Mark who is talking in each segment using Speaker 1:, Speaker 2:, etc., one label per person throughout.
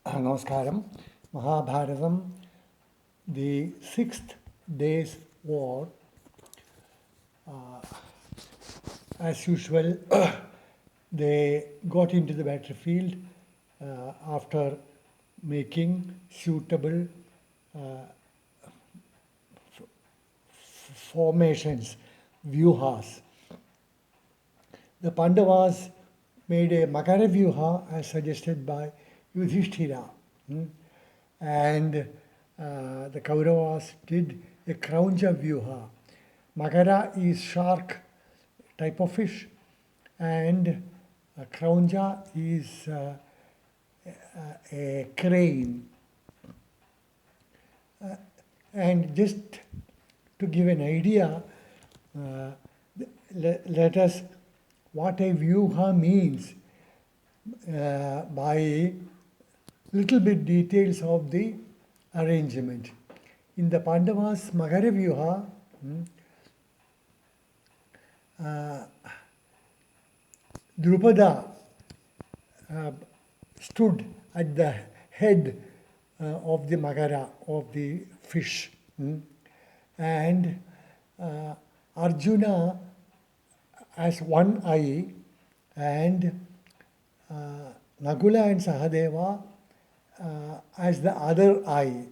Speaker 1: Namaskaram. Mahabharatam, the sixth day's war. As usual, they got into the battlefield after making suitable formations, vyuhas. The Pandavas made a Makara Vyuha as suggested by Yudhishthira. And the Kauravas did a Kraunja Vyuha. Makara is shark type of fish, and Kraunja is a crane. And just to give an idea, let us what a vyuha means by little bit details of the arrangement. In the Pandavas Magara Vyuha, Drupada stood at the head of the Magara, of the fish. And Arjuna as one eye, and Nagula and Sahadeva as the other eye.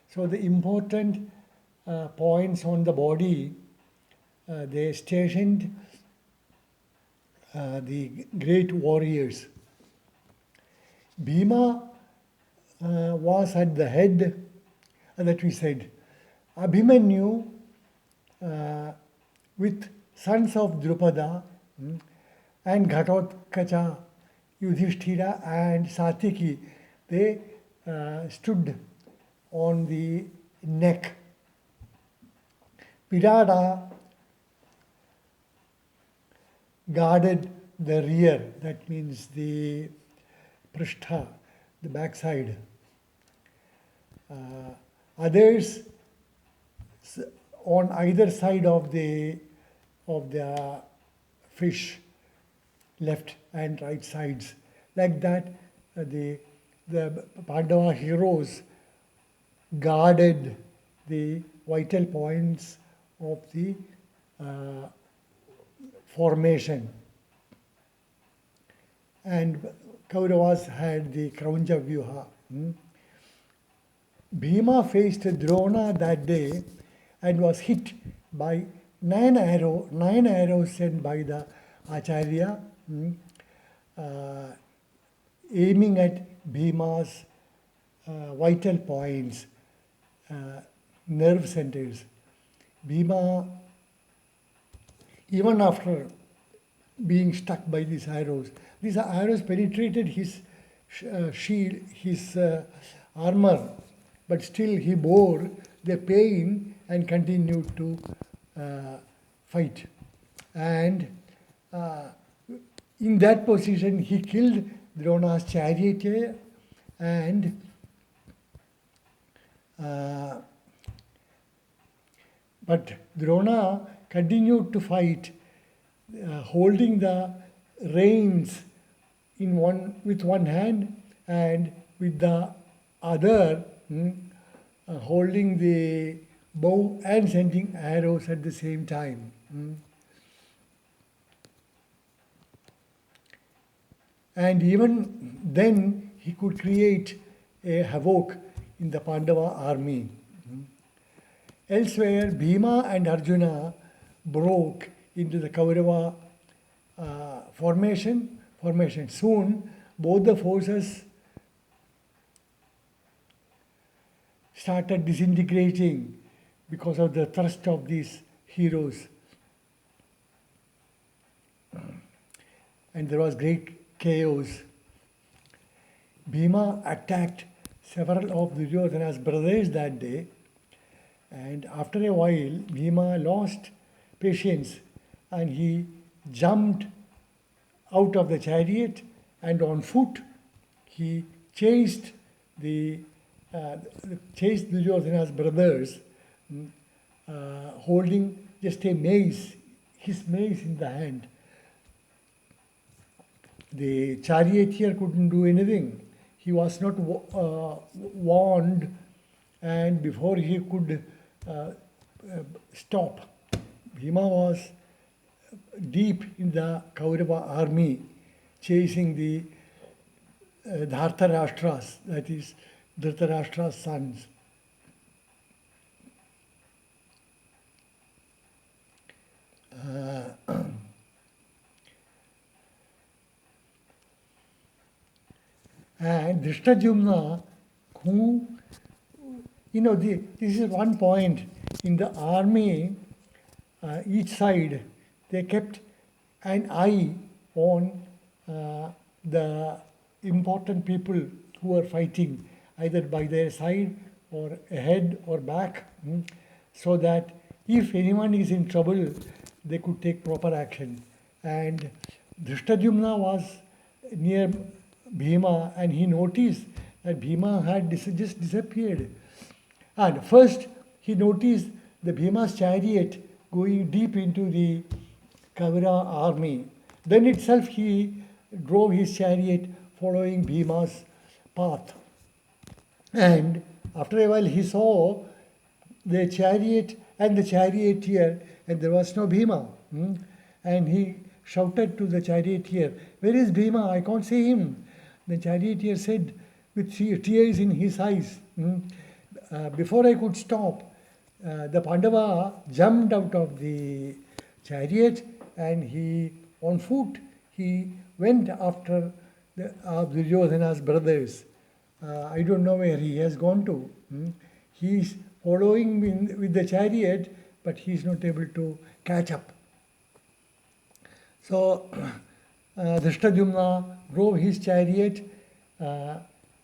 Speaker 1: So the important points on the body, they stationed the great warriors. Bhima was at the head, that we said. Abhimanyu with sons of Drupada and Ghatotkacha, Yudhishthira and Satiki, they stood on the neck. Virada guarded the rear, that means the prishtha, the backside. Others on either side of the fish, left and right sides. Like that, the Pandava heroes guarded the vital points of the formation. And Kauravas had the Kraunja Vyuha. Bhima faced Drona that day and was hit by 9 arrows sent by the Acharya, aiming at Bhima's vital points, nerve centers. Bhima, even after being struck by these arrows penetrated his shield, his armor, but still he bore the pain and continued to fight. And in that position, he killed Drona's charioteer, and but Drona continued to fight, holding the reins with one hand and with the other holding the bow and sending arrows at the same time. And even then, he could create a havoc in the Pandava army. Elsewhere, Bhima and Arjuna broke into the Kaurava formation. Soon, both the forces started disintegrating because of the thrust of these heroes. And there was great chaos. Bhima attacked several of Duryodhana's brothers that day, and after a while, Bhima lost patience and he jumped out of the chariot, and on foot he chased Duryodhana's brothers, holding just a mace, his mace in the hand. The charioteer couldn't do anything. he was not warned, and before he could uh, stop, Bhima was deep in the Kaurava army, chasing the Dhartarashtras, that is Dhritarashtra's sons. And Drishtadyumna, who, this is one point in the army, each side, they kept an eye on the important people who were fighting, either by their side or ahead or back, so that if anyone is in trouble, they could take proper action. And Drishtadyumna was near Bhima, and he noticed that Bhima had just disappeared. And first, he noticed the Bhima's chariot going deep into the Kavira army. Then itself, he drove his chariot following Bhima's path. And after a while, he saw the chariot and the charioteer, and there was no Bhima. And he shouted to the charioteer, "Where is Bhima? I can't see him." The charioteer said, with tears in his eyes, before I could stop, the Pandava jumped out of the chariot, and he, on foot, he went after Duryodhana's brothers. I don't know where he has gone to. He is following with the chariot, but he is not able to catch up. So Drishtadyumna drove his chariot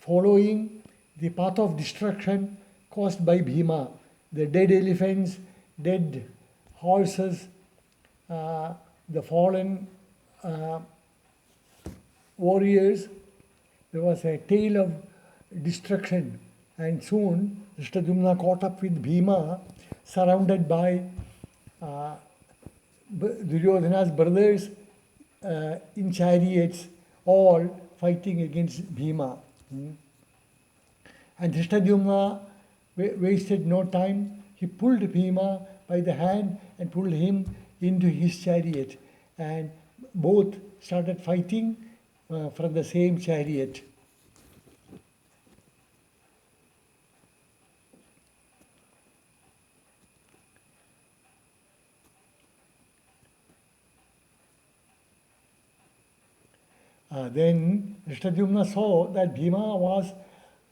Speaker 1: following the path of destruction caused by Bhima. The dead elephants, dead horses, the fallen warriors. There was a tale of destruction, and soon Drishtadyumna caught up with Bhima, surrounded by Duryodhana's brothers in chariots, all fighting against Bhima. And Drishtadyumna wasted no time. He pulled Bhima by the hand and pulled him into his chariot, and both started fighting from the same chariot. Then Drishtadyumna saw that Bhima was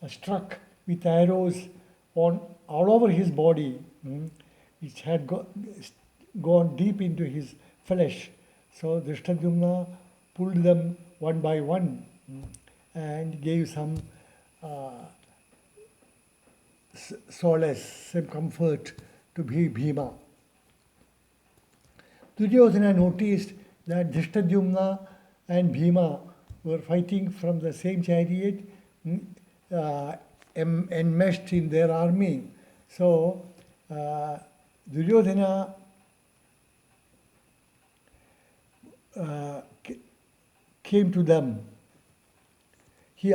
Speaker 1: struck with arrows on all over his body, which had gone deep into his flesh. So Drishtadyumna pulled them one by one and gave some solace, some comfort to Bhima. Duryodhana noticed that Drishtadyumna and Bhima were fighting from the same chariot, enmeshed in their army. So Duryodhana came to them. He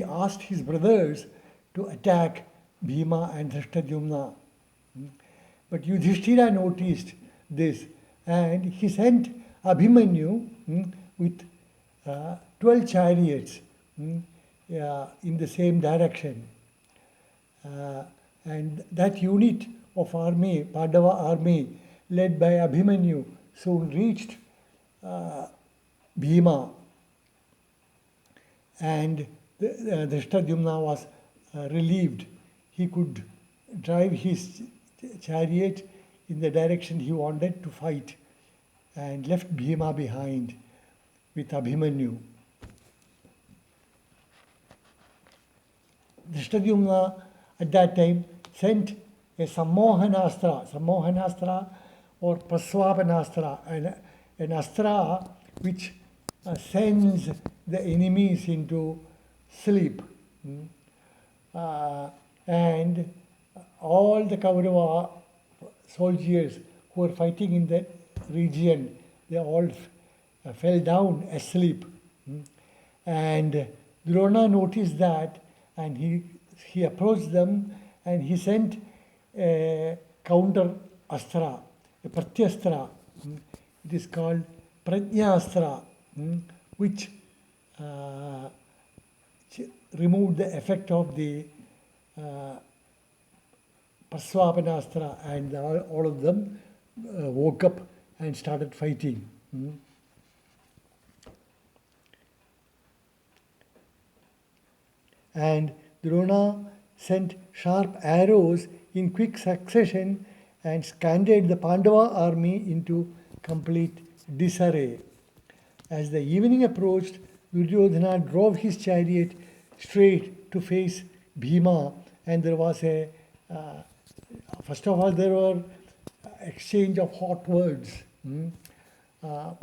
Speaker 1: asked his brothers to attack Bhima and Drishtadyumna. But Yudhishthira noticed this, and he sent Abhimanyu with 12 chariots in the same direction. And that unit of army, Pandava army, led by Abhimanyu, soon reached Bhima. And Drishtadyumna was relieved. He could drive his chariot in the direction he wanted to fight, and left Bhima behind with Abhimanyu. Drishtadyumna at that time sent a Sammohanastra or Praswapanastra, an astra which sends the enemies into sleep. And all the Kaurava soldiers who were fighting in that region, they all fell down asleep. And Drona noticed that, and he approached them, and he sent a counter astra, a pratyastra. It is called prajnastra, which uh, removed the effect of the uh, Praswapanastra, and all of them woke up and started fighting. And Drona sent sharp arrows in quick succession and scattered the Pandava army into complete disarray. As the evening approached, Duryodhana drove his chariot straight to face Bhima, and there was first of all, there were exchange of hot words,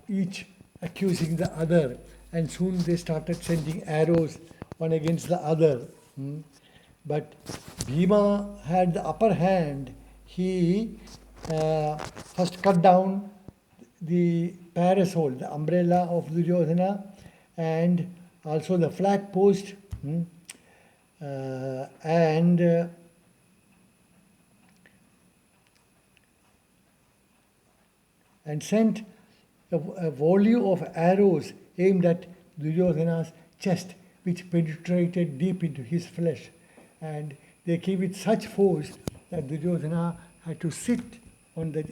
Speaker 1: each accusing the other, and soon they started sending arrows one against the other. But Bhima had the upper hand. He first cut down the parasol, the umbrella of Duryodhana, and also the flag post, and sent a volley of arrows aimed at Duryodhana's chest, which penetrated deep into his flesh. And they came with such force that Duryodhana had to sit on the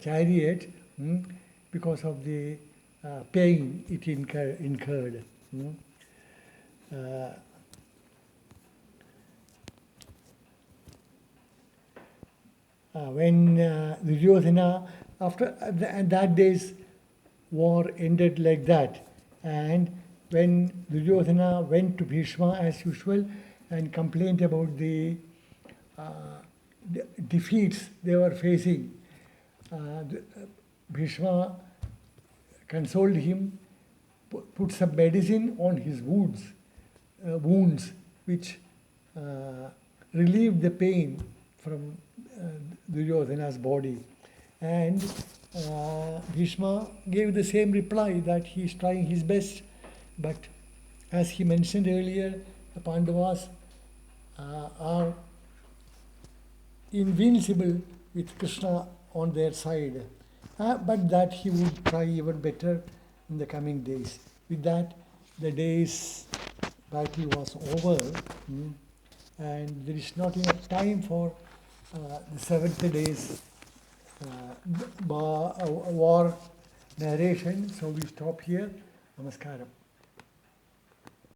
Speaker 1: chariot because of the pain it incurred. When Duryodhana, after that day's war ended like that, and when Duryodhana went to Bheeshma as usual and complained about the defeats they were facing, Bheeshma consoled him, put some medicine on his wounds, which relieved the pain from Duryodhana's body. And Bhishma gave the same reply, that he is trying his best. But as he mentioned earlier, the Pandavas are invincible with Krishna on their side. But that he would try even better in the coming days. With that, the day's battle was over, and there is not enough time for the seventh day's war narration. So we stop here. Namaskaram.